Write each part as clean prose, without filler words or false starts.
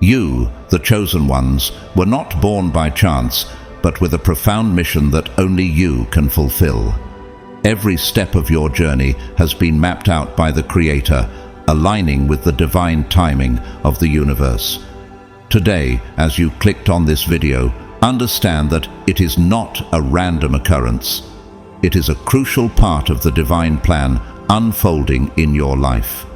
You, the chosen ones, were not born by chance, but with a profound mission that only you can fulfill. Every step of your journey has been mapped out by the Creator, aligning with the divine timing of the universe. Today, as you clicked on this video, understand that it is not a random occurrence. It is a crucial part of the divine plan unfolding in your life.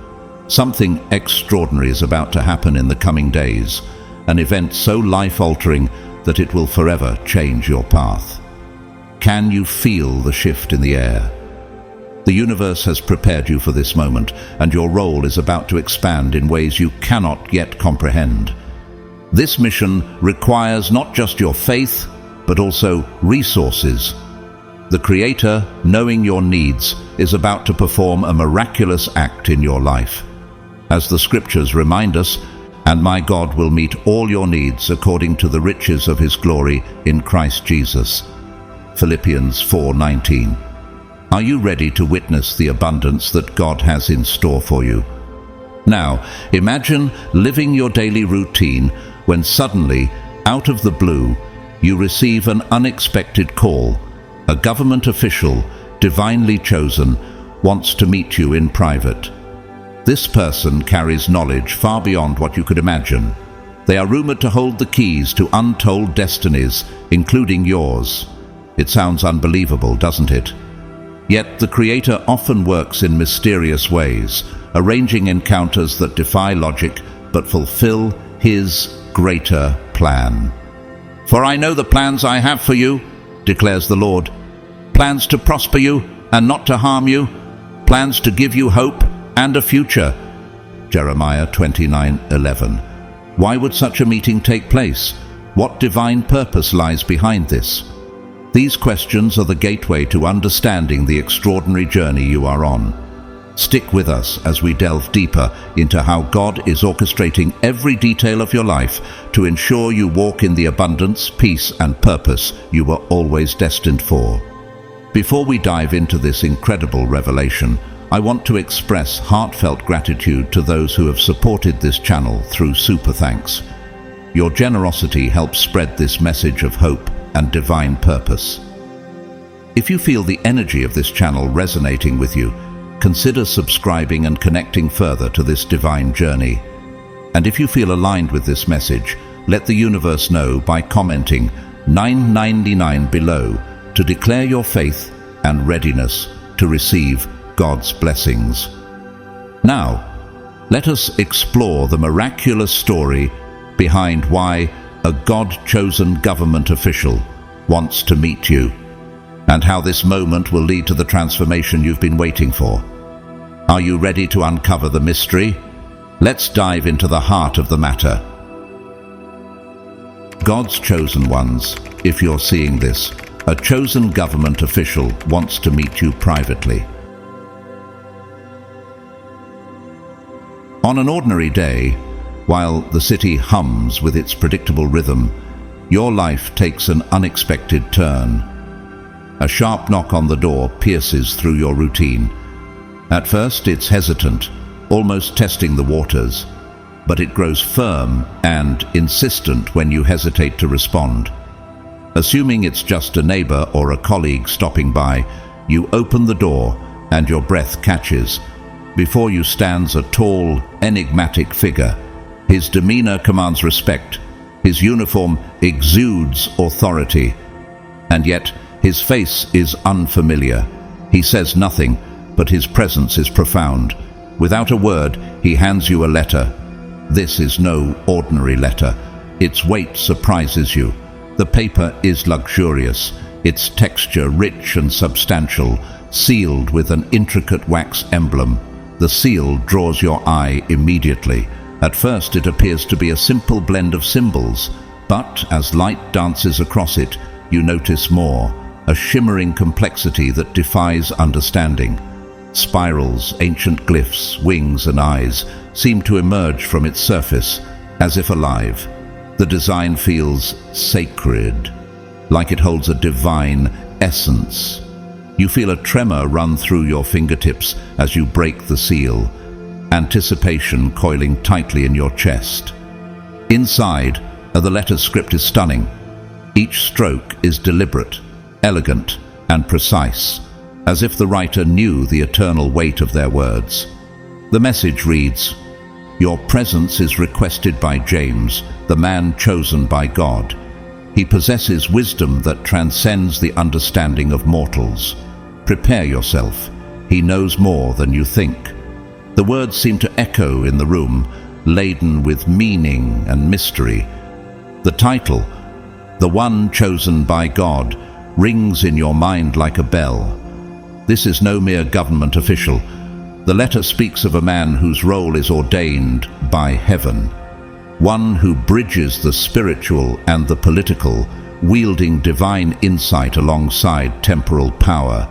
Something extraordinary is about to happen in the coming days, an event so life-altering that it will forever change your path. Can you feel the shift in the air? The universe has prepared you for this moment, and your role is about to expand in ways you cannot yet comprehend. This mission requires not just your faith, but also resources. The Creator, knowing your needs, is about to perform a miraculous act in your life. As the scriptures remind us, "And my God will meet all your needs according to the riches of his glory in Christ Jesus." Philippians 4:19. Are you ready to witness the abundance that God has in store for you? Now, imagine living your daily routine when suddenly, out of the blue, you receive an unexpected call. A government official, divinely chosen, wants to meet you in private. This person carries knowledge far beyond what you could imagine. They are rumored to hold the keys to untold destinies, including yours. It sounds unbelievable, doesn't it? Yet the Creator often works in mysterious ways, arranging encounters that defy logic but fulfill his greater plan. "For I know the plans I have for you," declares the Lord. "Plans to prosper you and not to harm you, plans to give you hope and a future." Jeremiah 29:11. Why would such a meeting take place? What divine purpose lies behind this? These questions are the gateway to understanding the extraordinary journey you are on. Stick with us as we delve deeper into how God is orchestrating every detail of your life to ensure you walk in the abundance, peace, and purpose you were always destined for. Before we dive into this incredible revelation, I want to express heartfelt gratitude to those who have supported this channel through Super Thanks. Your generosity helps spread this message of hope and divine purpose. If you feel the energy of this channel resonating with you, consider subscribing and connecting further to this divine journey. And if you feel aligned with this message, let the universe know by commenting 999 below to declare your faith and readiness to receive God's blessings. Now, let us explore the miraculous story behind why a God-chosen government official wants to meet you, and how this moment will lead to the transformation you've been waiting for. Are you ready to uncover the mystery? Let's dive into the heart of the matter. God's chosen ones, if you're seeing this, a chosen government official wants to meet you privately. On an ordinary day, while the city hums with its predictable rhythm, your life takes an unexpected turn. A sharp knock on the door pierces through your routine. At first it's hesitant, almost testing the waters, but it grows firm and insistent when you hesitate to respond. Assuming it's just a neighbor or a colleague stopping by, you open the door and your breath catches. Before you stands a tall, enigmatic figure. His demeanor commands respect. His uniform exudes authority. And yet, his face is unfamiliar. He says nothing, but his presence is profound. Without a word, he hands you a letter. This is no ordinary letter. Its weight surprises you. The paper is luxurious, its texture rich and substantial, sealed with an intricate wax emblem. The seal draws your eye immediately. At first it appears to be a simple blend of symbols, but as light dances across it, you notice more, a shimmering complexity that defies understanding. Spirals, ancient glyphs, wings and eyes seem to emerge from its surface, as if alive. The design feels sacred, like it holds a divine essence. You feel a tremor run through your fingertips as you break the seal, anticipation coiling tightly in your chest. Inside, the letter's script is stunning. Each stroke is deliberate, elegant, and precise, as if the writer knew the eternal weight of their words. The message reads, "Your presence is requested by James, the man chosen by God. He possesses wisdom that transcends the understanding of mortals. Prepare yourself. He knows more than you think." The words seem to echo in the room, laden with meaning and mystery. The title, "The One Chosen by God," rings in your mind like a bell. This is no mere government official. The letter speaks of a man whose role is ordained by heaven, one who bridges the spiritual and the political, wielding divine insight alongside temporal power.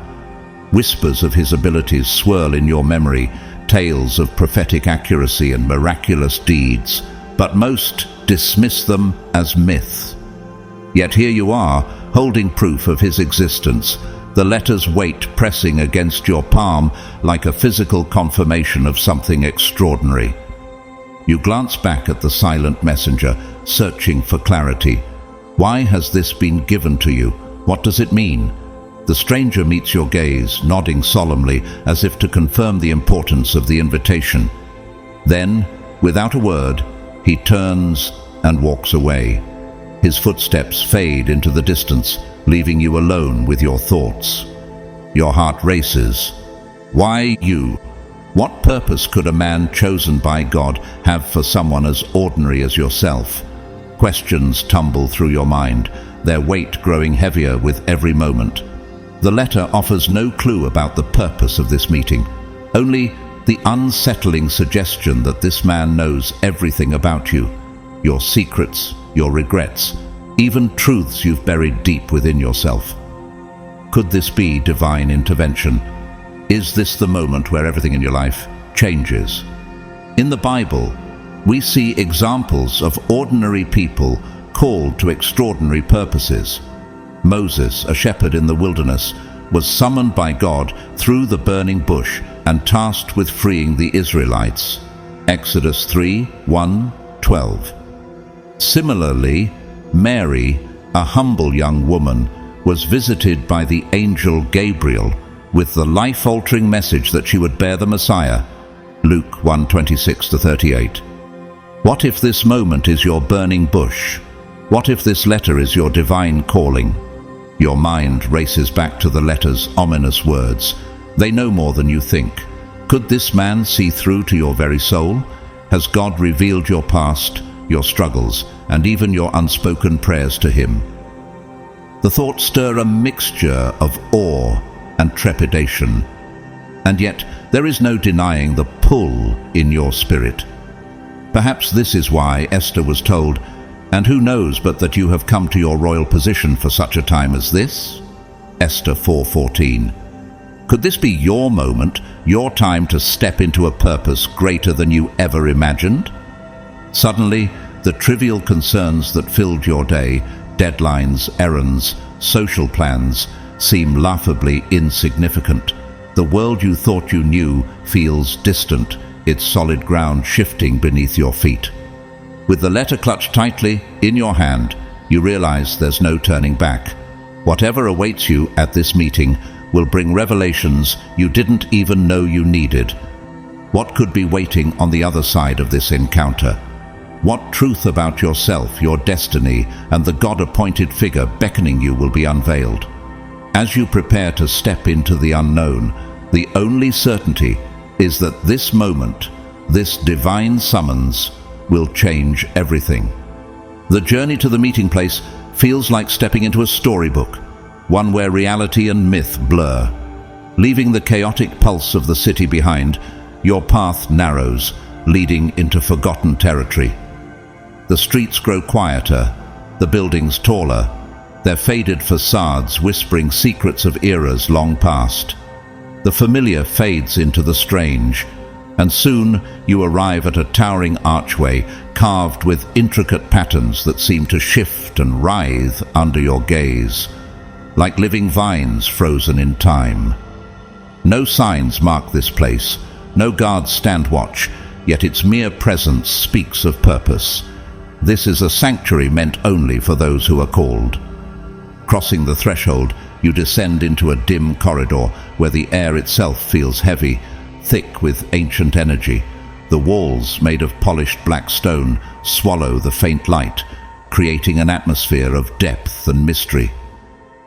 Whispers of his abilities swirl in your memory, tales of prophetic accuracy and miraculous deeds, but most dismiss them as myth. Yet here you are, holding proof of his existence, the letter's weight pressing against your palm like a physical confirmation of something extraordinary. You glance back at the silent messenger, searching for clarity. Why has this been given to you? What does it mean? The stranger meets your gaze, nodding solemnly as if to confirm the importance of the invitation. Then, without a word, he turns and walks away. His footsteps fade into the distance, leaving you alone with your thoughts. Your heart races. Why you? What purpose could a man chosen by God have for someone as ordinary as yourself? Questions tumble through your mind, their weight growing heavier with every moment. The letter offers no clue about the purpose of this meeting, only the unsettling suggestion that this man knows everything about you, your secrets, your regrets, even truths you've buried deep within yourself. Could this be divine intervention? Is this the moment where everything in your life changes? In the Bible, we see examples of ordinary people called to extraordinary purposes. Moses, a shepherd in the wilderness, was summoned by God through the burning bush and tasked with freeing the Israelites. Exodus 3:1-12. Similarly, Mary, a humble young woman, was visited by the angel Gabriel with the life-altering message that she would bear the Messiah. Luke 1:26-38. What if this moment is your burning bush? What if this letter is your divine calling? Your mind races back to the letter's ominous words. They know more than you think. Could this man see through to your very soul? Has God revealed your past, your struggles, and even your unspoken prayers to him? The thoughts stir a mixture of awe and trepidation, and yet there is no denying the pull in your spirit. Perhaps this is why Esther was told, "And who knows but that you have come to your royal position for such a time as this?" Esther 4:14. Could this be your moment, your time to step into a purpose greater than you ever imagined? Suddenly, the trivial concerns that filled your day, deadlines, errands, social plans, seem laughably insignificant. The world you thought you knew feels distant, its solid ground shifting beneath your feet. With the letter clutched tightly in your hand, you realize there's no turning back. Whatever awaits you at this meeting will bring revelations you didn't even know you needed. What could be waiting on the other side of this encounter? What truth about yourself, your destiny, and the God-appointed figure beckoning you will be unveiled? As you prepare to step into the unknown, the only certainty is that this moment, this divine summons, will change everything. The journey to the meeting place feels like stepping into a storybook, one where reality and myth blur. Leaving the chaotic pulse of the city behind, your path narrows, leading into forgotten territory. The streets grow quieter, the buildings taller, their faded facades whispering secrets of eras long past. The familiar fades into the strange, and soon you arrive at a towering archway carved with intricate patterns that seem to shift and writhe under your gaze, like living vines frozen in time. No signs mark this place, no guards stand watch, yet its mere presence speaks of purpose. This is a sanctuary meant only for those who are called. Crossing the threshold, you descend into a dim corridor where the air itself feels heavy, thick with ancient energy. The walls, made of polished black stone, swallow the faint light, creating an atmosphere of depth and mystery.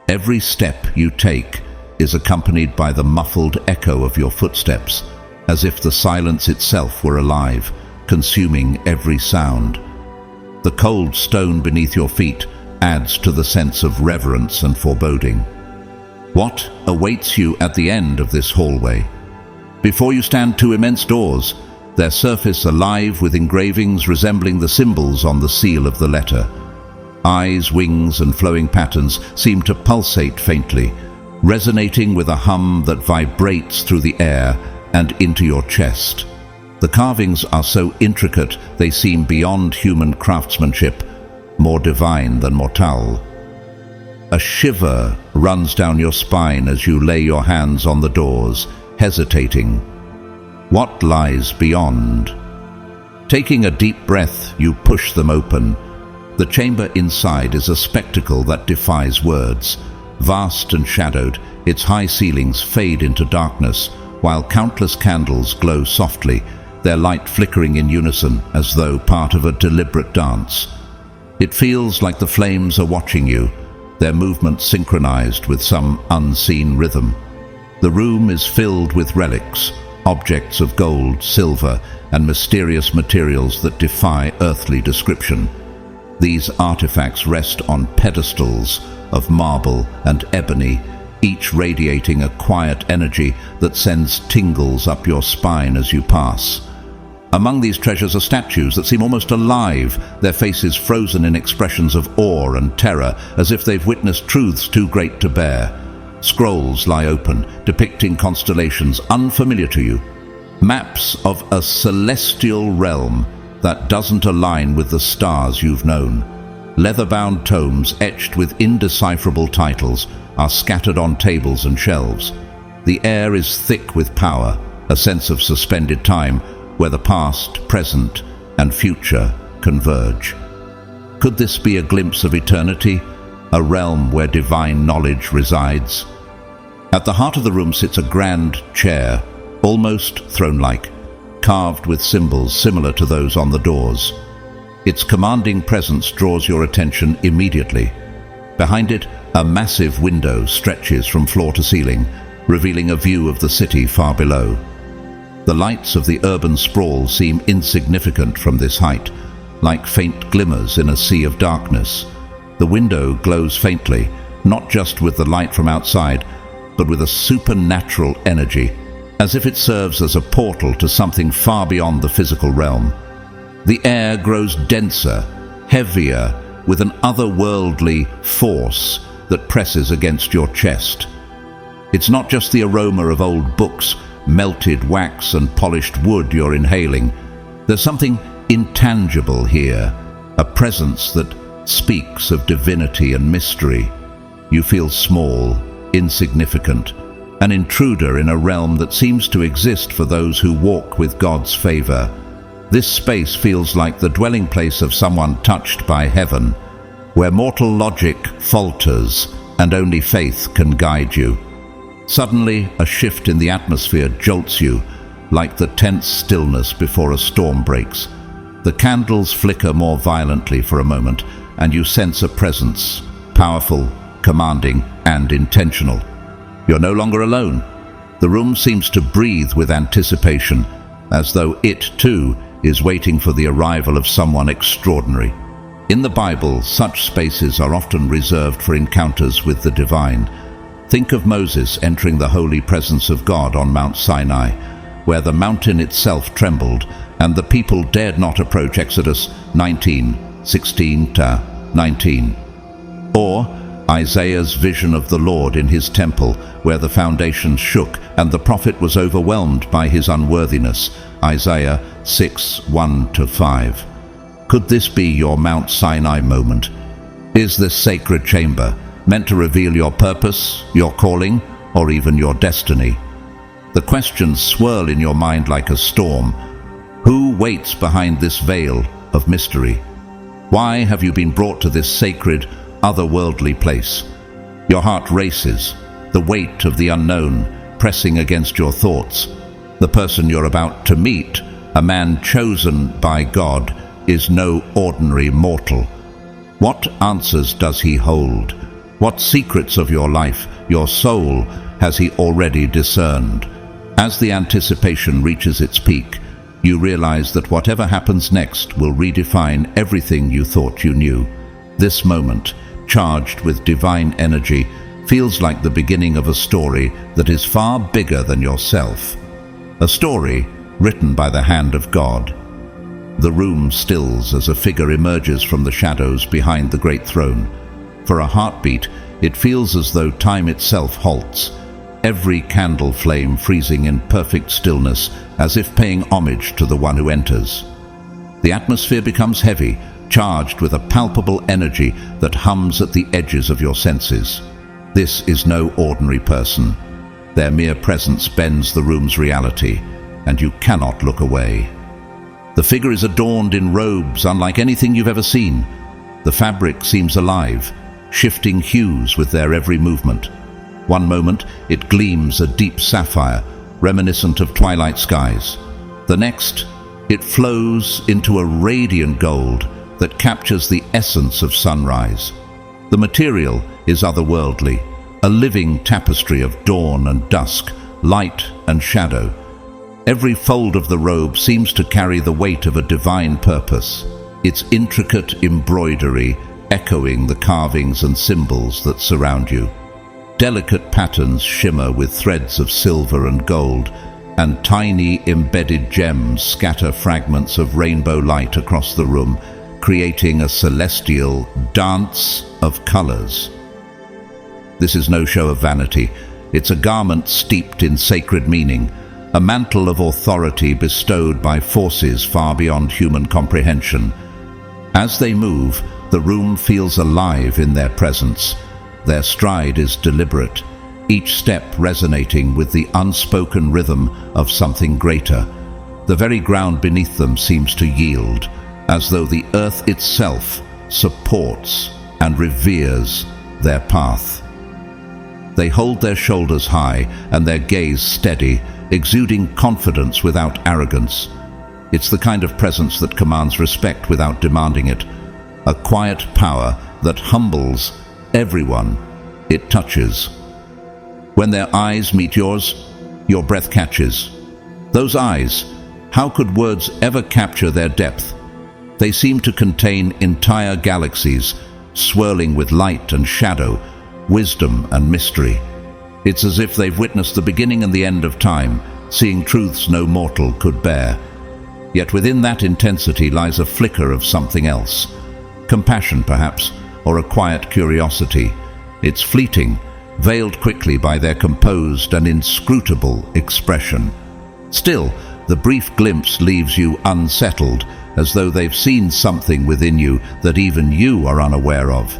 Every step you take is accompanied by the muffled echo of your footsteps, as if the silence itself were alive, consuming every sound. The cold stone beneath your feet adds to the sense of reverence and foreboding. What awaits you at the end of this hallway? Before you stand two immense doors, their surface alive with engravings resembling the symbols on the seal of the letter. Eyes, wings, and flowing patterns seem to pulsate faintly, resonating with a hum that vibrates through the air and into your chest. The carvings are so intricate they seem beyond human craftsmanship, more divine than mortal. A shiver runs down your spine as you lay your hands on the doors, hesitating. What lies beyond? Taking a deep breath, you push them open. The chamber inside is a spectacle that defies words. Vast and shadowed, its high ceilings fade into darkness, while countless candles glow softly, their light flickering in unison as though part of a deliberate dance. It feels like the flames are watching you, their movements synchronized with some unseen rhythm. The room is filled with relics, objects of gold, silver, and mysterious materials that defy earthly description. These artifacts rest on pedestals of marble and ebony, each radiating a quiet energy that sends tingles up your spine as you pass. Among these treasures are statues that seem almost alive, their faces frozen in expressions of awe and terror, as if they've witnessed truths too great to bear. Scrolls lie open, depicting constellations unfamiliar to you, maps of a celestial realm that doesn't align with the stars you've known. Leather-bound tomes etched with indecipherable titles are scattered on tables and shelves. The air is thick with power, a sense of suspended time where the past, present, and future converge. Could this be a glimpse of eternity, a realm where divine knowledge resides? At the heart of the room sits a grand chair, almost throne-like, carved with symbols similar to those on the doors. Its commanding presence draws your attention immediately. Behind it, a massive window stretches from floor to ceiling, revealing a view of the city far below. The lights of the urban sprawl seem insignificant from this height, like faint glimmers in a sea of darkness. The window glows faintly, not just with the light from outside, but with a supernatural energy, as if it serves as a portal to something far beyond the physical realm. The air grows denser, heavier, with an otherworldly force that presses against your chest. It's not just the aroma of old books, melted wax and polished wood you're inhaling. There's something intangible here, a presence that speaks of divinity and mystery. You feel small, insignificant, an intruder in a realm that seems to exist for those who walk with God's favor. This space feels like the dwelling place of someone touched by heaven, where mortal logic falters and only faith can guide you. Suddenly, a shift in the atmosphere jolts you, like the tense stillness before a storm breaks. The candles flicker more violently for a moment, and you sense a presence, powerful, commanding, and intentional. You're no longer alone. The room seems to breathe with anticipation, as though it, too, is waiting for the arrival of someone extraordinary. In the Bible, such spaces are often reserved for encounters with the divine. Think of Moses entering the holy presence of God on Mount Sinai, where the mountain itself trembled and the people dared not approach. Exodus 19:16-19. Or Isaiah's vision of the Lord in his temple, where the foundations shook and the prophet was overwhelmed by his unworthiness. Isaiah 6:1-5. Could this be your Mount Sinai moment? Is this sacred chamber meant to reveal your purpose, your calling, or even your destiny? The questions swirl in your mind like a storm. Who waits behind this veil of mystery? Why have you been brought to this sacred, otherworldly place? Your heart races, the weight of the unknown pressing against your thoughts. The person you're about to meet, a man chosen by God, is no ordinary mortal. What answers does he hold? What secrets of your life, your soul, has he already discerned? As the anticipation reaches its peak, you realize that whatever happens next will redefine everything you thought you knew. This moment, charged with divine energy, feels like the beginning of a story that is far bigger than yourself. A story written by the hand of God. The room stills as a figure emerges from the shadows behind the great throne. For a heartbeat, it feels as though time itself halts, every candle flame freezing in perfect stillness, as if paying homage to the one who enters. The atmosphere becomes heavy, charged with a palpable energy that hums at the edges of your senses. This is no ordinary person. Their mere presence bends the room's reality, and you cannot look away. The figure is adorned in robes unlike anything you've ever seen. The fabric seems alive, shifting hues with their every movement. One moment, it gleams a deep sapphire, reminiscent of twilight skies. The next, it flows into a radiant gold that captures the essence of sunrise. The material is otherworldly, a living tapestry of dawn and dusk, light and shadow. Every fold of the robe seems to carry the weight of a divine purpose, its intricate embroidery echoing the carvings and symbols that surround you. Delicate patterns shimmer with threads of silver and gold, and tiny embedded gems scatter fragments of rainbow light across the room, creating a celestial dance of colors. This is no show of vanity. It's a garment steeped in sacred meaning, a mantle of authority bestowed by forces far beyond human comprehension. As they move, the room feels alive in their presence. Their stride is deliberate, each step resonating with the unspoken rhythm of something greater. The very ground beneath them seems to yield, as though the earth itself supports and reveres their path. They hold their shoulders high and their gaze steady, exuding confidence without arrogance. It's the kind of presence that commands respect without demanding it, a quiet power that humbles everyone it touches. When their eyes meet yours, your breath catches. Those eyes, how could words ever capture their depth? They seem to contain entire galaxies, swirling with light and shadow, wisdom and mystery. It's as if they've witnessed the beginning and the end of time, seeing truths no mortal could bear. Yet within that intensity lies a flicker of something else. Compassion, perhaps, or a quiet curiosity. It's fleeting, veiled quickly by their composed and inscrutable expression. Still, the brief glimpse leaves you unsettled, as though they've seen something within you that even you are unaware of.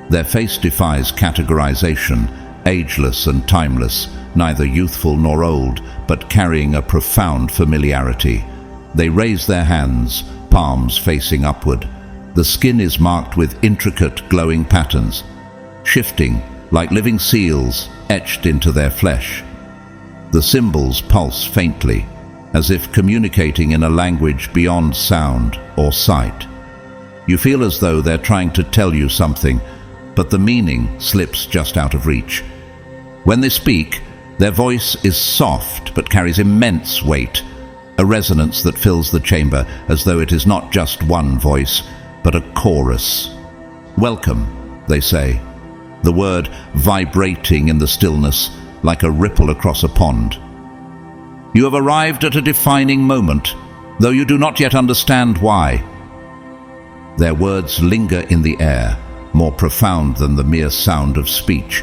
Their face defies categorization, ageless and timeless, neither youthful nor old, but carrying a profound familiarity. They raise their hands, palms facing upward. The skin is marked with intricate, glowing patterns, shifting like living seals etched into their flesh. The symbols pulse faintly, as if communicating in a language beyond sound or sight. You feel as though they're trying to tell you something, but the meaning slips just out of reach. When they speak, their voice is soft but carries immense weight, a resonance that fills the chamber as though it is not just one voice, but a chorus. Welcome, they say, the word vibrating in the stillness like a ripple across a pond. You have arrived at a defining moment, though you do not yet understand why. Their words linger in the air, more profound than the mere sound of speech.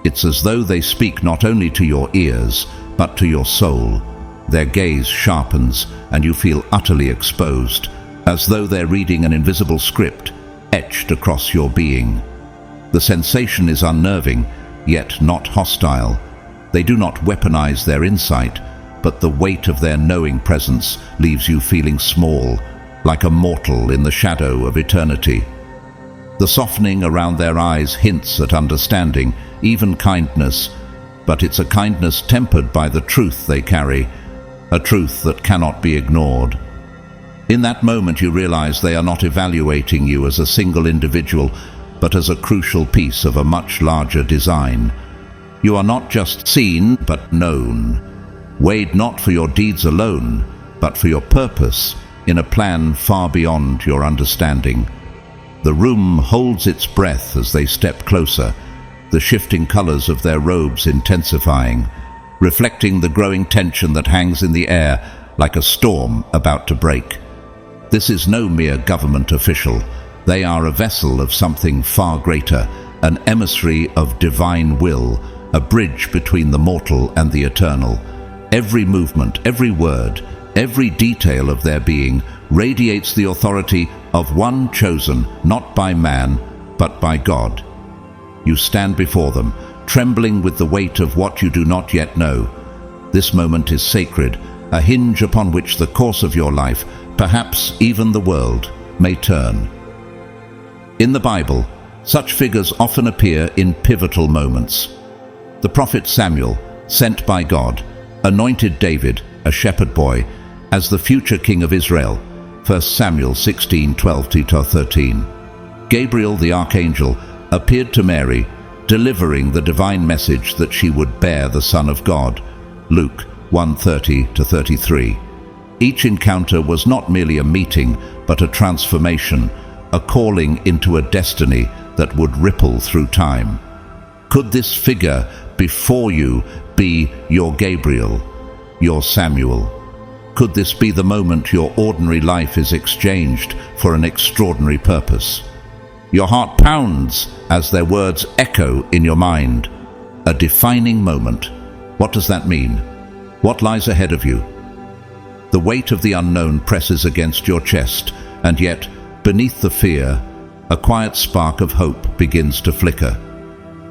It's as though they speak not only to your ears, but to your soul. Their gaze sharpens, and you feel utterly exposed, as though they're reading an invisible script etched across your being. The sensation is unnerving, yet not hostile. They do not weaponize their insight, but the weight of their knowing presence leaves you feeling small, like a mortal in the shadow of eternity. The softening around their eyes hints at understanding, even kindness, but it's a kindness tempered by the truth they carry, a truth that cannot be ignored. In that moment you realize they are not evaluating you as a single individual, but as a crucial piece of a much larger design. You are not just seen, but known, weighed not for your deeds alone, but for your purpose, in a plan far beyond your understanding. The room holds its breath as they step closer, the shifting colors of their robes intensifying, reflecting the growing tension that hangs in the air like a storm about to break. This is no mere government official. They are a vessel of something far greater, an emissary of divine will, a bridge between the mortal and the eternal. Every movement, every word, every detail of their being radiates the authority of one chosen, not by man, but by God. You stand before them, trembling with the weight of what you do not yet know. This moment is sacred, a hinge upon which the course of your life, perhaps even the world, may turn. In the Bible, such figures often appear in pivotal moments. The prophet Samuel, sent by God, anointed David, a shepherd boy, as the future king of Israel, 1 Samuel 16:12-13. Gabriel the archangel appeared to Mary, delivering the divine message that she would bear the Son of God, Luke 1:30-33. Each encounter was not merely a meeting, but a transformation, a calling into a destiny that would ripple through time. Could this figure before you be your Gabriel, your Samuel? Could this be the moment your ordinary life is exchanged for an extraordinary purpose? Your heart pounds as their words echo in your mind. A defining moment. What does that mean? What lies ahead of you? The weight of the unknown presses against your chest, and yet, beneath the fear, a quiet spark of hope begins to flicker.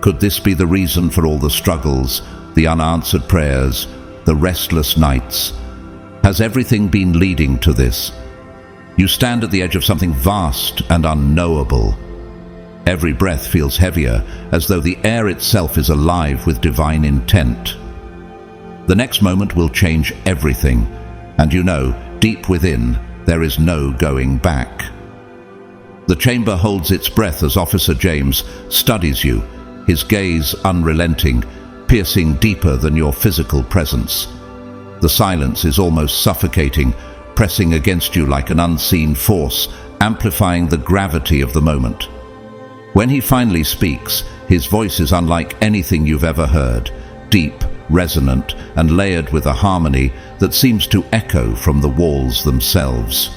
Could this be the reason for all the struggles, the unanswered prayers, the restless nights? Has everything been leading to this? You stand at the edge of something vast and unknowable. Every breath feels heavier, as though the air itself is alive with divine intent. The next moment will change everything, and you know, deep within, there is no going back. The chamber holds its breath as Officer James studies you, his gaze unrelenting, piercing deeper than your physical presence. The silence is almost suffocating, pressing against you like an unseen force, amplifying the gravity of the moment. When he finally speaks, his voice is unlike anything you've ever heard, deep, resonant, and layered with a harmony that seems to echo from the walls themselves.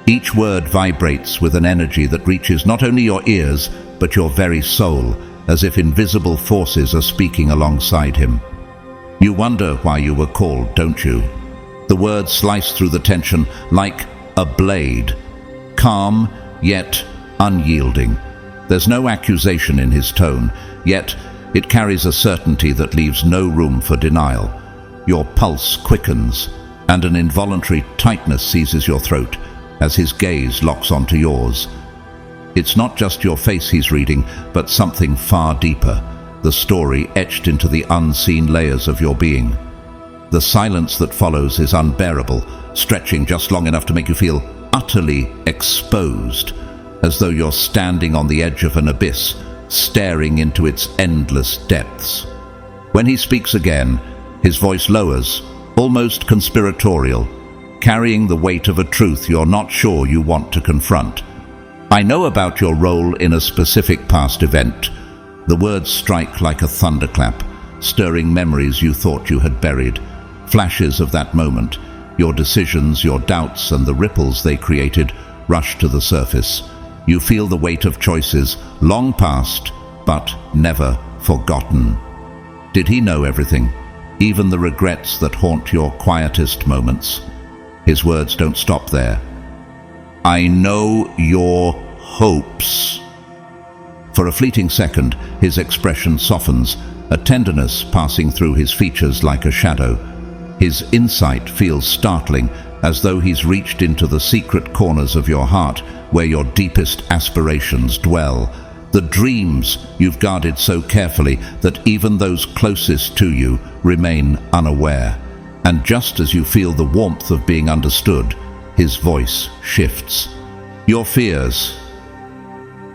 Each word vibrates with an energy that reaches not only your ears, but your very soul, as if invisible forces are speaking alongside him. You wonder why you were called, don't you? The words slice through the tension like a blade, calm yet unyielding. There's no accusation in his tone, yet it carries a certainty that leaves no room for denial. Your pulse quickens, and an involuntary tightness seizes your throat as his gaze locks onto yours. It's not just your face he's reading, but something far deeper, the story etched into the unseen layers of your being. The silence that follows is unbearable, stretching just long enough to make you feel utterly exposed, as though you're standing on the edge of an abyss, staring into its endless depths. When he speaks again, his voice lowers, almost conspiratorial, carrying the weight of a truth you're not sure you want to confront. I know about your role in a specific past event. The words strike like a thunderclap, stirring memories you thought you had buried. Flashes of that moment, your decisions, your doubts, and the ripples they created rush to the surface. You feel the weight of choices long past, but never forgotten. Did he know everything, even the regrets that haunt your quietest moments? His words don't stop there. I know your hopes. For a fleeting second, his expression softens, a tenderness passing through his features like a shadow. His insight feels startling, as though he's reached into the secret corners of your heart, where your deepest aspirations dwell, the dreams you've guarded so carefully that even those closest to you remain unaware. And just as you feel the warmth of being understood, his voice shifts. Your fears.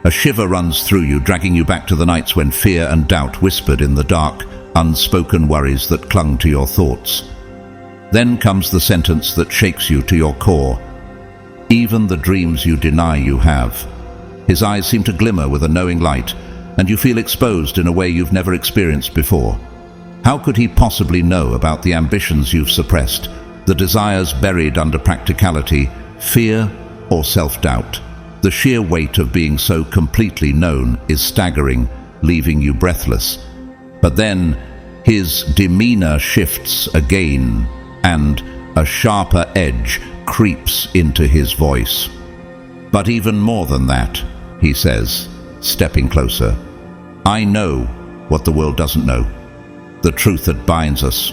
A shiver runs through you, dragging you back to the nights when fear and doubt whispered in the dark, unspoken worries that clung to your thoughts. Then comes the sentence that shakes you to your core. Even the dreams you deny you have. His eyes seem to glimmer with a knowing light, and you feel exposed in a way you've never experienced before. How could he possibly know about the ambitions you've suppressed, the desires buried under practicality, fear or self-doubt? The sheer weight of being so completely known is staggering, leaving you breathless. But then his demeanor shifts again, and a sharper edge creeps into his voice. But even more than that, he says, stepping closer, I know what the world doesn't know, the truth that binds us.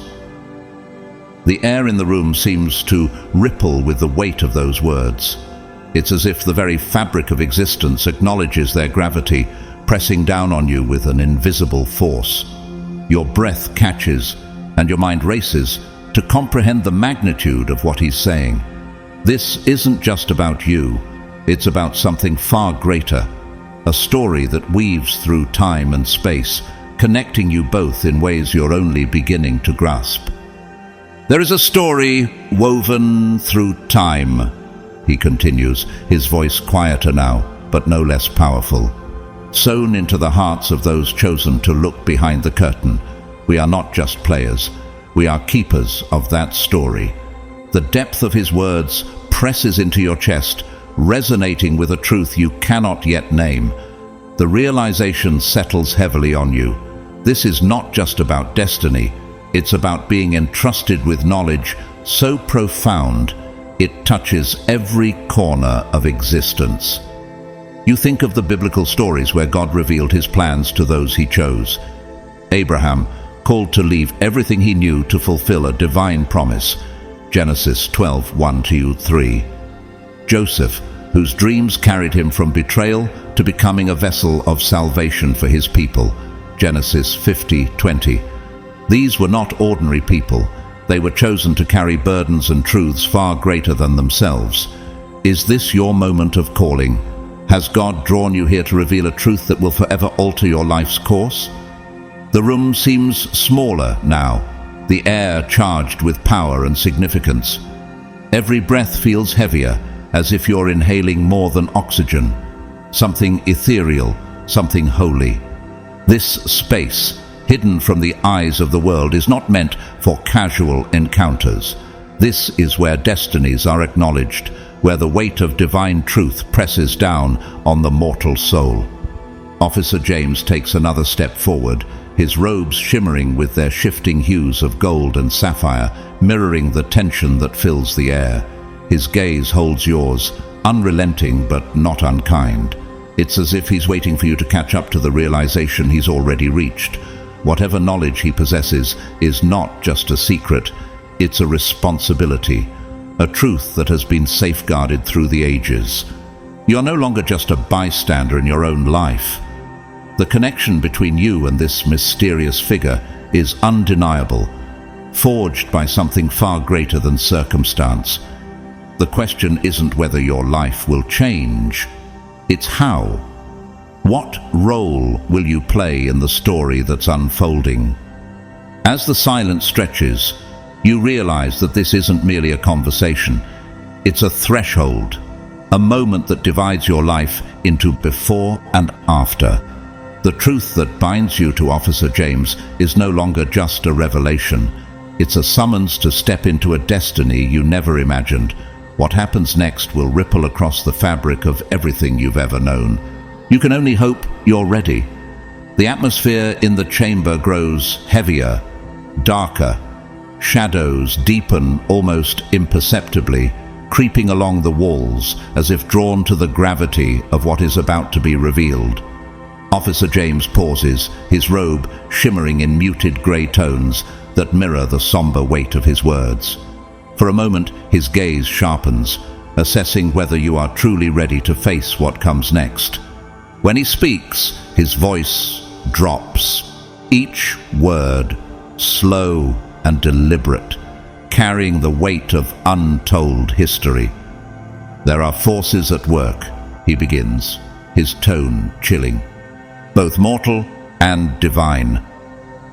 The air in the room seems to ripple with the weight of those words. It's as if the very fabric of existence acknowledges their gravity, pressing down on you with an invisible force. Your breath catches, and your mind races to comprehend the magnitude of what he's saying. This isn't just about you, it's about something far greater, a story that weaves through time and space, connecting you both in ways you're only beginning to grasp. There is a story woven through time, he continues, his voice quieter now, but no less powerful. Sewn into the hearts of those chosen to look behind the curtain. We are not just players, we are keepers of that story. The depth of his words presses into your chest, resonating with a truth you cannot yet name. The realization settles heavily on you. This is not just about destiny, it's about being entrusted with knowledge so profound it touches every corner of existence. You think of the biblical stories where God revealed his plans to those he chose. Abraham, called to leave everything he knew to fulfill a divine promise, Genesis 12:1-3. Joseph, whose dreams carried him from betrayal to becoming a vessel of salvation for his people, Genesis 50:20. These were not ordinary people. They were chosen to carry burdens and truths far greater than themselves. Is this your moment of calling? Has God drawn you here to reveal a truth that will forever alter your life's course? The room seems smaller now, the air charged with power and significance. Every breath feels heavier, as if you're inhaling more than oxygen, something ethereal, something holy. This space, hidden from the eyes of the world, is not meant for casual encounters. This is where destinies are acknowledged, where the weight of divine truth presses down on the mortal soul. Officer James takes another step forward, his robes shimmering with their shifting hues of gold and sapphire, mirroring the tension that fills the air. His gaze holds yours, unrelenting but not unkind. It's as if he's waiting for you to catch up to the realization he's already reached. Whatever knowledge he possesses is not just a secret, it's a responsibility, a truth that has been safeguarded through the ages. You're no longer just a bystander in your own life. The connection between you and this mysterious figure is undeniable, forged by something far greater than circumstance. The question isn't whether your life will change, it's how. What role will you play in the story that's unfolding? As the silence stretches, you realize that this isn't merely a conversation. It's a threshold, a moment that divides your life into before and after. The truth that binds you to Officer James is no longer just a revelation. It's a summons to step into a destiny you never imagined. What happens next will ripple across the fabric of everything you've ever known. You can only hope you're ready. The atmosphere in the chamber grows heavier, darker. Shadows deepen almost imperceptibly, creeping along the walls as if drawn to the gravity of what is about to be revealed. Officer James pauses, his robe shimmering in muted grey tones that mirror the somber weight of his words. For a moment, his gaze sharpens, assessing whether you are truly ready to face what comes next. When he speaks, his voice drops, each word slow and deliberate, carrying the weight of untold history. "There are forces at work," he begins, his tone chilling, "both mortal and divine,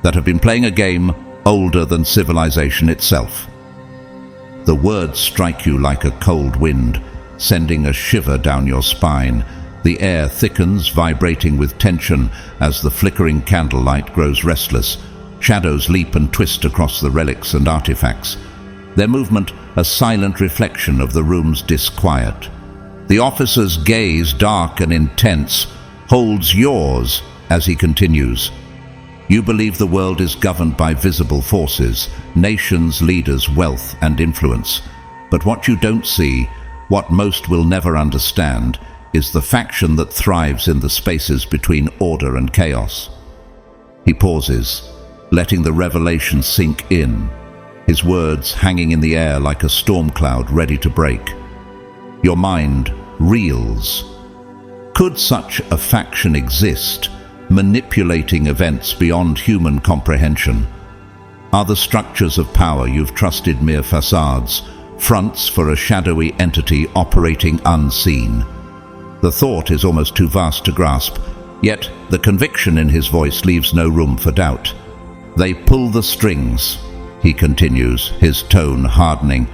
that have been playing a game older than civilization itself." The words strike you like a cold wind, sending a shiver down your spine. The air thickens, vibrating with tension as the flickering candlelight grows restless. Shadows leap and twist across the relics and artifacts, their movement a silent reflection of the room's disquiet. The officer's gaze, dark and intense, holds yours as he continues. You believe the world is governed by visible forces, nations, leaders, wealth, and influence. But what you don't see, what most will never understand, is the faction that thrives in the spaces between order and chaos. He pauses, letting the revelation sink in, his words hanging in the air like a storm cloud ready to break. Your mind reels. Could such a faction exist, manipulating events beyond human comprehension? Are the structures of power you've trusted mere facades, fronts for a shadowy entity operating unseen? The thought is almost too vast to grasp, yet the conviction in his voice leaves no room for doubt. "They pull the strings," he continues, his tone hardening,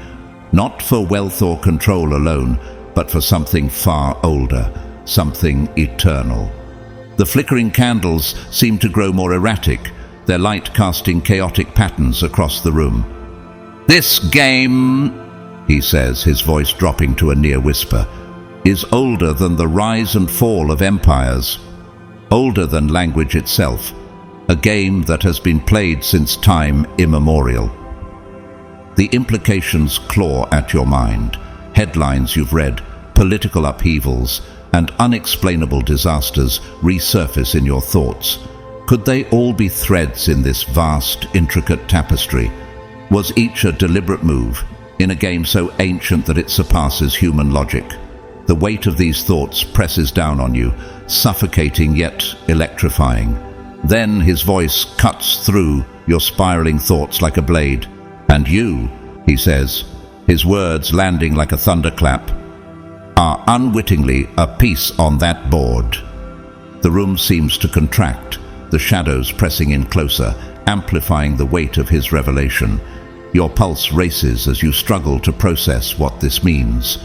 "not for wealth or control alone, but for something far older, something eternal." The flickering candles seem to grow more erratic, their light casting chaotic patterns across the room. "This game," he says, his voice dropping to a near whisper, "is older than the rise and fall of empires, older than language itself, a game that has been played since time immemorial." The implications claw at your mind. Headlines you've read, political upheavals, and unexplainable disasters resurface in your thoughts. Could they all be threads in this vast, intricate tapestry? Was each a deliberate move, in a game so ancient that it surpasses human logic? The weight of these thoughts presses down on you, suffocating yet electrifying. Then his voice cuts through your spiraling thoughts like a blade. "And you," he says, his words landing like a thunderclap, "are unwittingly a piece on that board." The room seems to contract, the shadows pressing in closer, amplifying the weight of his revelation. Your pulse races as you struggle to process what this means.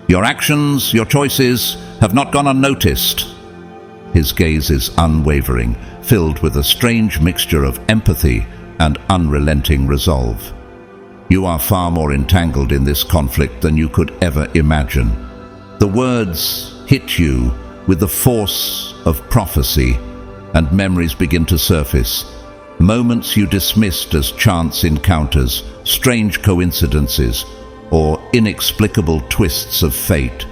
"Your actions, your choices, have not gone unnoticed." His gaze is unwavering, filled with a strange mixture of empathy and unrelenting resolve. You are far more entangled in this conflict than you could ever imagine. The words hit you with the force of prophecy, and memories begin to surface. Moments you dismissed as chance encounters, strange coincidences, or inexplicable twists of fate.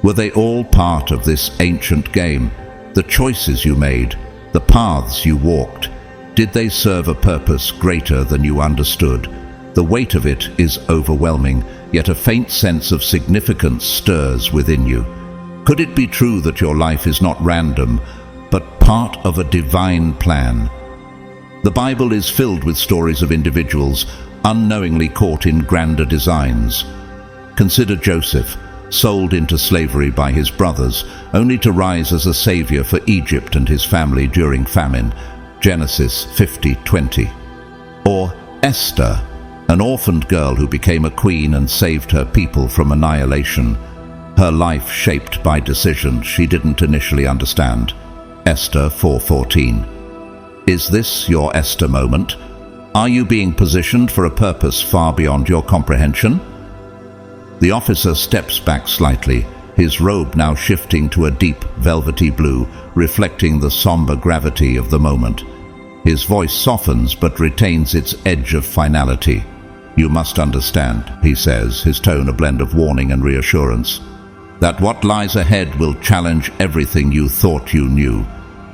Were they all part of this ancient game? The choices you made, the paths you walked, did they serve a purpose greater than you understood? The weight of it is overwhelming, yet a faint sense of significance stirs within you. Could it be true that your life is not random, but part of a divine plan? The Bible is filled with stories of individuals unknowingly caught in grander designs. Consider Joseph, sold into slavery by his brothers, only to rise as a savior for Egypt and his family during famine. Genesis 50:20. Or Esther, an orphaned girl who became a queen and saved her people from annihilation. Her life shaped by decisions she didn't initially understand. Esther 4:14. Is this your Esther moment? Are you being positioned for a purpose far beyond your comprehension? The officer steps back slightly, his robe now shifting to a deep velvety blue, reflecting the somber gravity of the moment. His voice softens but retains its edge of finality. "You must understand," he says, his tone a blend of warning and reassurance, "that what lies ahead will challenge everything you thought you knew.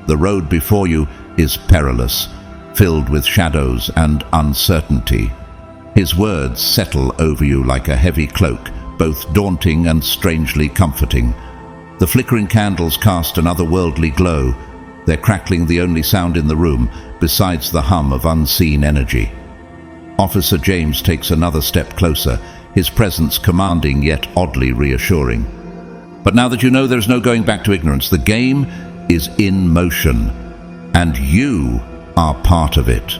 The road before you is perilous, filled with shadows and uncertainty." His words settle over you like a heavy cloak, both daunting and strangely comforting. The flickering candles cast an otherworldly glow, their crackling the only sound in the room, besides the hum of unseen energy. Officer James takes another step closer, his presence commanding yet oddly reassuring. But now that you know there's no going back to ignorance, the game is in motion, and you are part of it.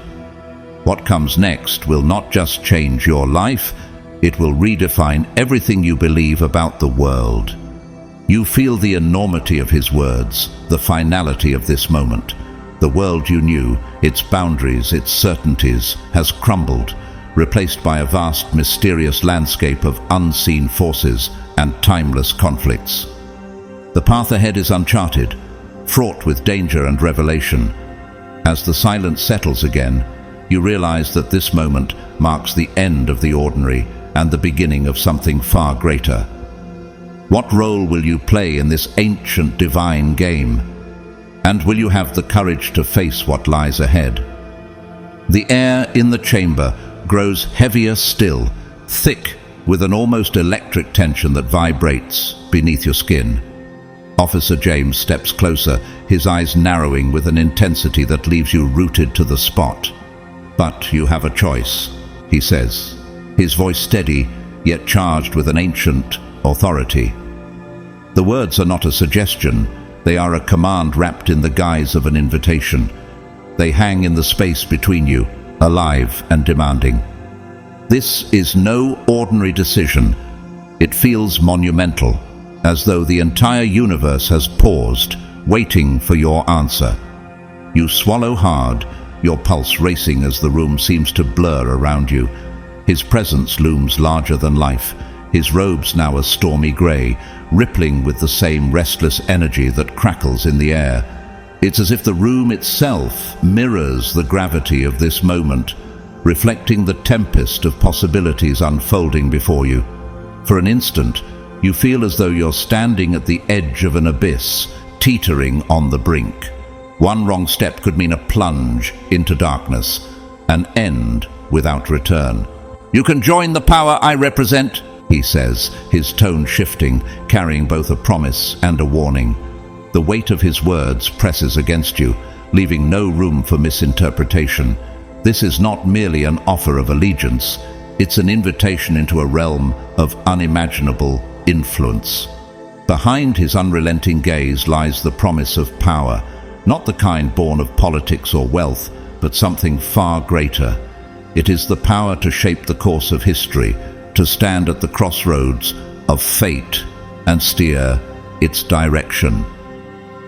What comes next will not just change your life, it will redefine everything you believe about the world. You feel the enormity of his words, the finality of this moment. The world you knew, its boundaries, its certainties, has crumbled, replaced by a vast, mysterious landscape of unseen forces and timeless conflicts. The path ahead is uncharted, fraught with danger and revelation. As the silence settles again, you realize that this moment marks the end of the ordinary and the beginning of something far greater. What role will you play in this ancient divine game? And will you have the courage to face what lies ahead? The air in the chamber grows heavier still, thick with an almost electric tension that vibrates beneath your skin. Officer James steps closer, his eyes narrowing with an intensity that leaves you rooted to the spot. "But you have a choice," he says, his voice steady, yet charged with an ancient authority. The words are not a suggestion, they are a command wrapped in the guise of an invitation. They hang in the space between you, alive and demanding. This is no ordinary decision. It feels monumental, as though the entire universe has paused, waiting for your answer. You swallow hard, your pulse racing as the room seems to blur around you. His presence looms larger than life, his robes now a stormy grey, rippling with the same restless energy that crackles in the air. It's as if the room itself mirrors the gravity of this moment, reflecting the tempest of possibilities unfolding before you. For an instant, you feel as though you're standing at the edge of an abyss, teetering on the brink. One wrong step could mean a plunge into darkness, an end without return. "You can join the power I represent," he says, his tone shifting, carrying both a promise and a warning. The weight of his words presses against you, leaving no room for misinterpretation. This is not merely an offer of allegiance, it's an invitation into a realm of unimaginable influence. Behind his unrelenting gaze lies the promise of power, not the kind born of politics or wealth, but something far greater. It is the power to shape the course of history, to stand at the crossroads of fate and steer its direction.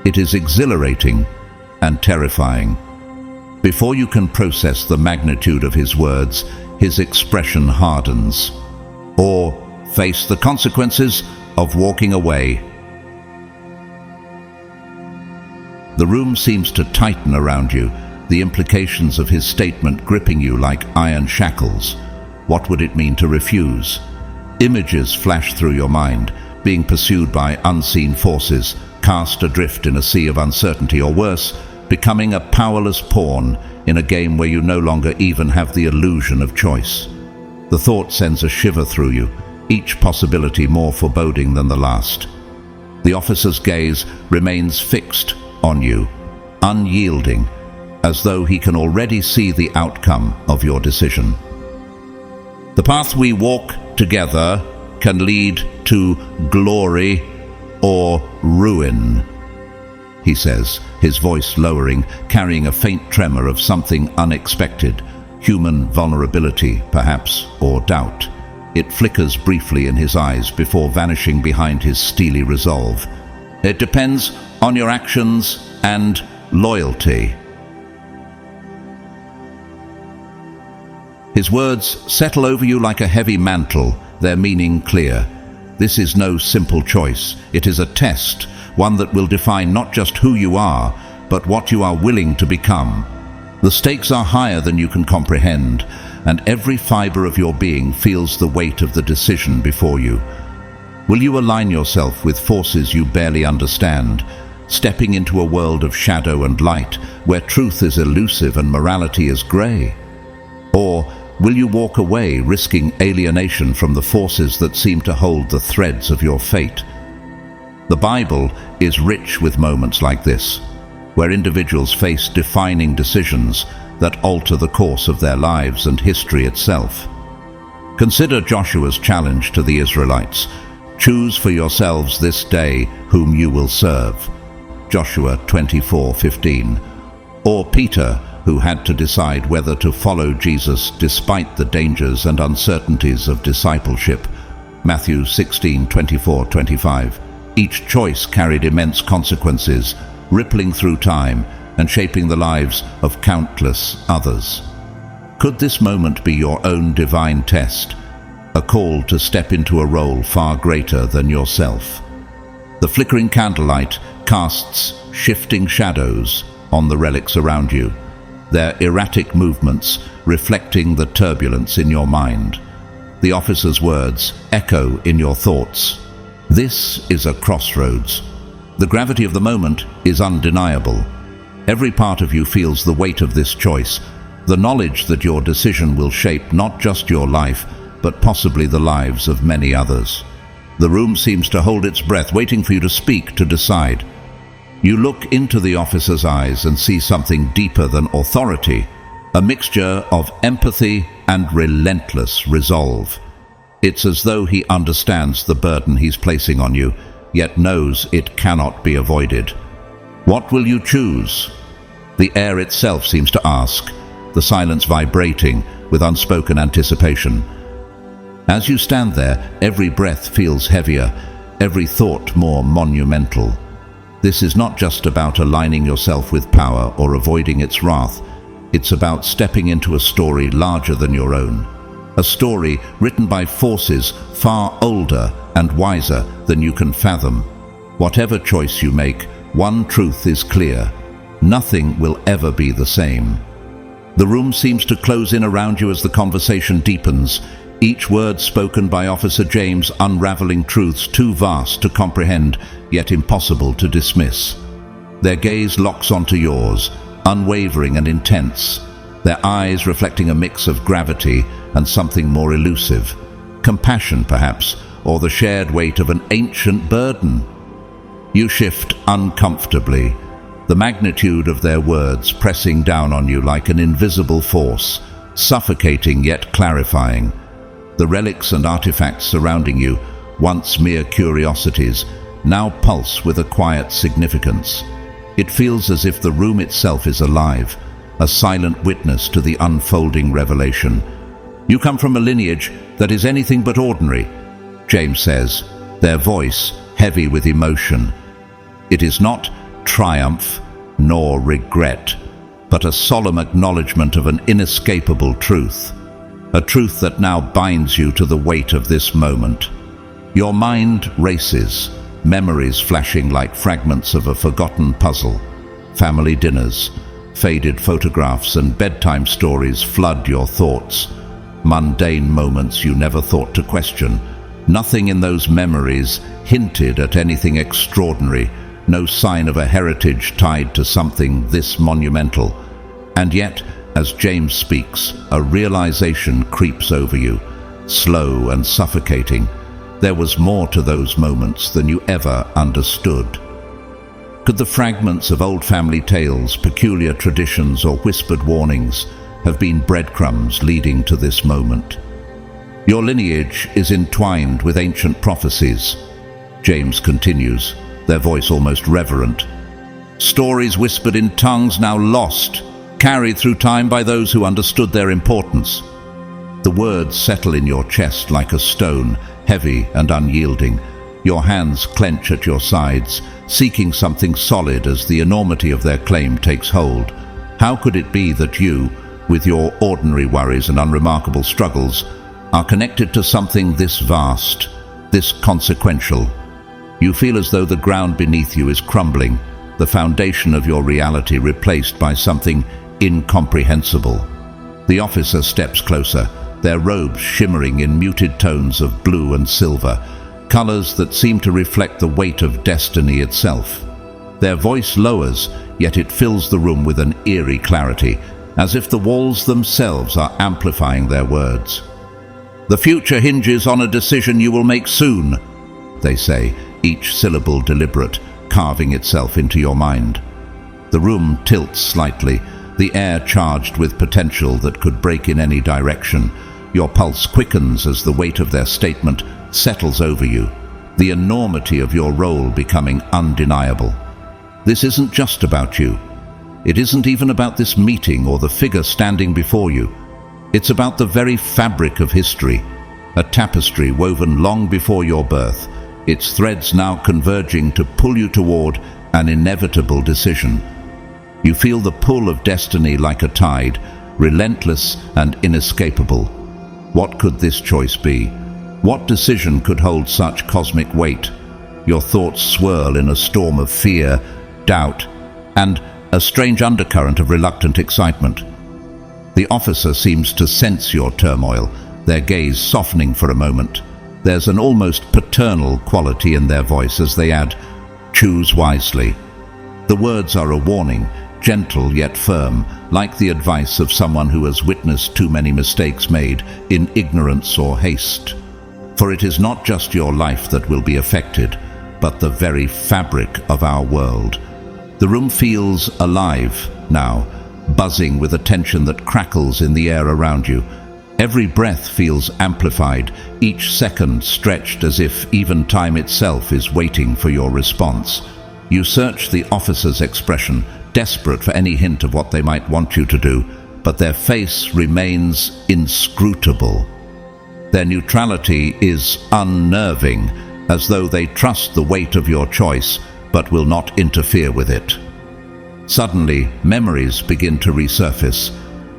It is exhilarating and terrifying. Before you can process the magnitude of his words, his expression hardens. Or face the consequences of walking away. The room seems to tighten around you, the implications of his statement gripping you like iron shackles. What would it mean to refuse? Images flash through your mind, being pursued by unseen forces, cast adrift in a sea of uncertainty, or worse, becoming a powerless pawn in a game where you no longer even have the illusion of choice. The thought sends a shiver through you, each possibility more foreboding than the last. The officer's gaze remains fixed on you, unyielding, as though he can already see the outcome of your decision. "The path we walk together can lead to glory or ruin," he says, his voice lowering, carrying a faint tremor of something unexpected, human vulnerability, perhaps, or doubt. It flickers briefly in his eyes before vanishing behind his steely resolve. "It depends on your actions and loyalty." His words settle over you like a heavy mantle, their meaning clear. This is no simple choice. It is a test, one that will define not just who you are, but what you are willing to become. The stakes are higher than you can comprehend, and every fiber of your being feels the weight of the decision before you. Will you align yourself with forces you barely understand, stepping into a world of shadow and light, where truth is elusive and morality is grey? Or Will you walk away, risking alienation from the forces that seem to hold the threads of your fate? The Bible is rich with moments like this, where individuals face defining decisions that alter the course of their lives and history itself. Consider Joshua's challenge to the Israelites: "Choose for yourselves this day whom you will serve." Joshua 24:15. Or Peter, who had to decide whether to follow Jesus despite the dangers and uncertainties of discipleship. Matthew 16:24-25. Each choice carried immense consequences, rippling through time and shaping the lives of countless others. Could this moment be your own divine test, a call to step into a role far greater than yourself? The flickering candlelight casts shifting shadows on the relics around you, their erratic movements reflecting the turbulence in your mind. The officer's words echo in your thoughts. This is a crossroads. The gravity of the moment is undeniable. Every part of you feels the weight of this choice, the knowledge that your decision will shape not just your life, but possibly the lives of many others. The room seems to hold its breath, waiting for you to speak, to decide. You look into the officer's eyes and see something deeper than authority, a mixture of empathy and relentless resolve. It's as though he understands the burden he's placing on you, yet knows it cannot be avoided. What will you choose? The air itself seems to ask, the silence vibrating with unspoken anticipation. As you stand there, every breath feels heavier, every thought more monumental. This is not just about aligning yourself with power or avoiding its wrath. It's about stepping into a story larger than your own. A story written by forces far older and wiser than you can fathom. Whatever choice you make, one truth is clear: nothing will ever be the same. The room seems to close in around you as the conversation deepens, each word spoken by Officer James unraveling truths too vast to comprehend, yet impossible to dismiss. Their gaze locks onto yours, unwavering and intense, their eyes reflecting a mix of gravity and something more elusive, compassion perhaps, or the shared weight of an ancient burden. You shift uncomfortably, the magnitude of their words pressing down on you like an invisible force, suffocating yet clarifying. The relics and artifacts surrounding you, once mere curiosities, now pulse with a quiet significance. It feels as if the room itself is alive, a silent witness to the unfolding revelation. You come from a lineage that is anything but ordinary, James says, their voice heavy with emotion. It is not triumph nor regret, but a solemn acknowledgement of an inescapable truth, a truth that now binds you to the weight of this moment. Your mind races, memories flashing like fragments of a forgotten puzzle. Family dinners, faded photographs and bedtime stories flood your thoughts. Mundane moments you never thought to question. Nothing in those memories hinted at anything extraordinary, no sign of a heritage tied to something this monumental. And yet, as James speaks, a realization creeps over you, slow and suffocating. There was more to those moments than you ever understood. Could the fragments of old family tales, peculiar traditions, or whispered warnings have been breadcrumbs leading to this moment? Your lineage is entwined with ancient prophecies, James continues, their voice almost reverent. Stories whispered in tongues now lost, carried through time by those who understood their importance. The words settle in your chest like a stone, heavy and unyielding. Your hands clench at your sides, seeking something solid as the enormity of their claim takes hold. How could it be that you, with your ordinary worries and unremarkable struggles, are connected to something this vast, this consequential? You feel as though the ground beneath you is crumbling, the foundation of your reality replaced by something incomprehensible. The officer steps closer, their robes shimmering in muted tones of blue and silver, colors that seem to reflect the weight of destiny itself. Their voice lowers, yet it fills the room with an eerie clarity, as if the walls themselves are amplifying their words. "The future hinges on a decision you will make soon," they say, each syllable deliberate, carving itself into your mind. The room tilts slightly, the air charged with potential that could break in any direction. Your pulse quickens as the weight of their statement settles over you, the enormity of your role becoming undeniable. This isn't just about you. It isn't even about this meeting or the figure standing before you. It's about the very fabric of history, a tapestry woven long before your birth, its threads now converging to pull you toward an inevitable decision. You feel the pull of destiny like a tide, relentless and inescapable. What could this choice be? What decision could hold such cosmic weight? Your thoughts swirl in a storm of fear, doubt, and a strange undercurrent of reluctant excitement. The officer seems to sense your turmoil, their gaze softening for a moment. There's an almost paternal quality in their voice as they add, "Choose wisely." The words are a warning, gentle yet firm, like the advice of someone who has witnessed too many mistakes made in ignorance or haste. For it is not just your life that will be affected, but the very fabric of our world. The room feels alive now, buzzing with a tension that crackles in the air around you. Every breath feels amplified, each second stretched as if even time itself is waiting for your response. You search the officer's expression, desperate for any hint of what they might want you to do, but their face remains inscrutable. Their neutrality is unnerving, as though they trust the weight of your choice, but will not interfere with it. Suddenly, memories begin to resurface.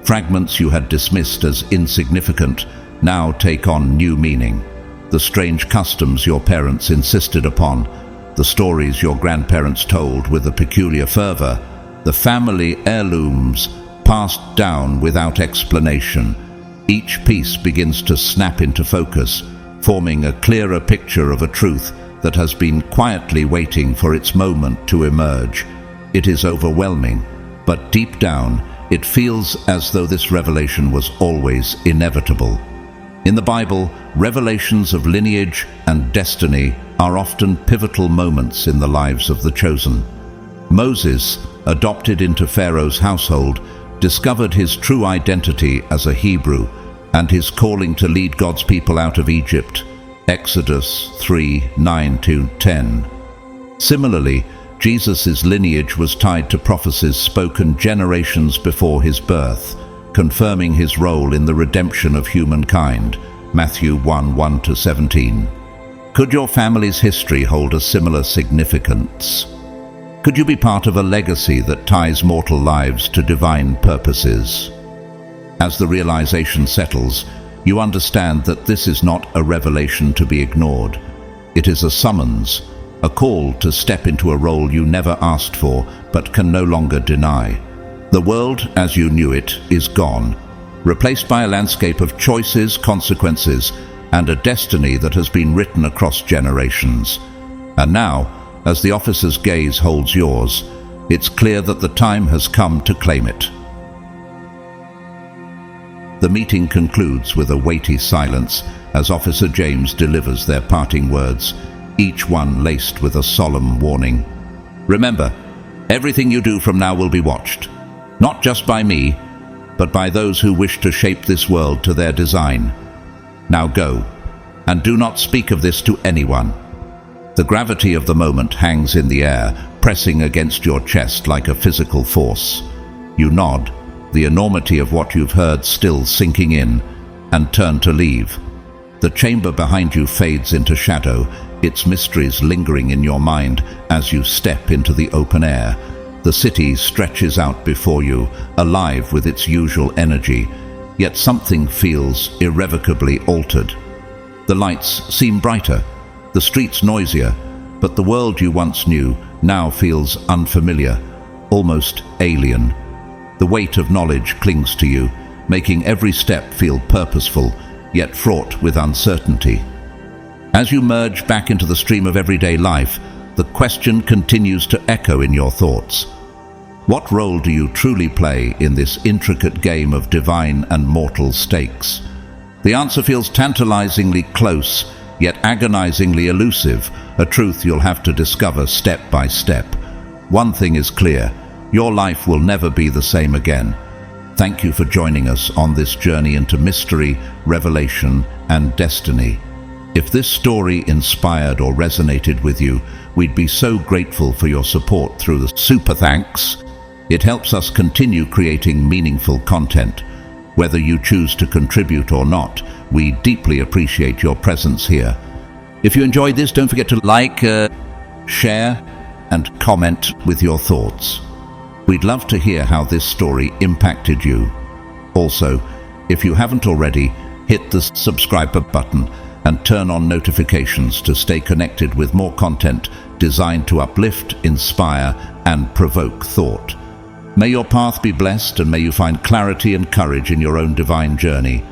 Fragments you had dismissed as insignificant now take on new meaning. The strange customs your parents insisted upon, the stories your grandparents told with a peculiar fervor, the family heirlooms passed down without explanation. Each piece begins to snap into focus, forming a clearer picture of a truth that has been quietly waiting for its moment to emerge. It is overwhelming, but deep down, it feels as though this revelation was always inevitable. In the Bible, revelations of lineage and destiny are often pivotal moments in the lives of the chosen. Moses, adopted into Pharaoh's household, discovered his true identity as a Hebrew and his calling to lead God's people out of Egypt. Exodus 3:9-10. Similarly, Jesus' lineage was tied to prophecies spoken generations before his birth, confirming his role in the redemption of humankind. Matthew 1:1-17. Could your family's history hold a similar significance? Could you be part of a legacy that ties mortal lives to divine purposes? As the realization settles, you understand that this is not a revelation to be ignored. It is a summons, a call to step into a role you never asked for but can no longer deny. The world as you knew it is gone, replaced by a landscape of choices, consequences, and a destiny that has been written across generations. And now, as the officer's gaze holds yours, it's clear that the time has come to claim it. The meeting concludes with a weighty silence as Officer James delivers their parting words, each one laced with a solemn warning. Remember, everything you do from now will be watched, not just by me, but by those who wish to shape this world to their design. Now go, and do not speak of this to anyone. The gravity of the moment hangs in the air, pressing against your chest like a physical force. You nod, the enormity of what you've heard still sinking in, and turn to leave. The chamber behind you fades into shadow, its mysteries lingering in your mind as you step into the open air. The city stretches out before you, alive with its usual energy, yet something feels irrevocably altered. The lights seem brighter, the streets noisier, but the world you once knew now feels unfamiliar, almost alien. The weight of knowledge clings to you, making every step feel purposeful, yet fraught with uncertainty. As you merge back into the stream of everyday life, the question continues to echo in your thoughts. What role do you truly play in this intricate game of divine and mortal stakes? The answer feels tantalizingly close, yet agonizingly elusive, a truth you'll have to discover step by step. One thing is clear: your life will never be the same again. Thank you for joining us on this journey into mystery, revelation, and destiny. If this story inspired or resonated with you, we'd be so grateful for your support through the super thanks. It helps us continue creating meaningful content. Whether you choose to contribute or not, we deeply appreciate your presence here. If you enjoyed this, don't forget to like, share, and comment with your thoughts. We'd love to hear how this story impacted you. Also, if you haven't already, hit the subscribe button and turn on notifications to stay connected with more content designed to uplift, inspire, and provoke thought. May your path be blessed, and may you find clarity and courage in your own divine journey.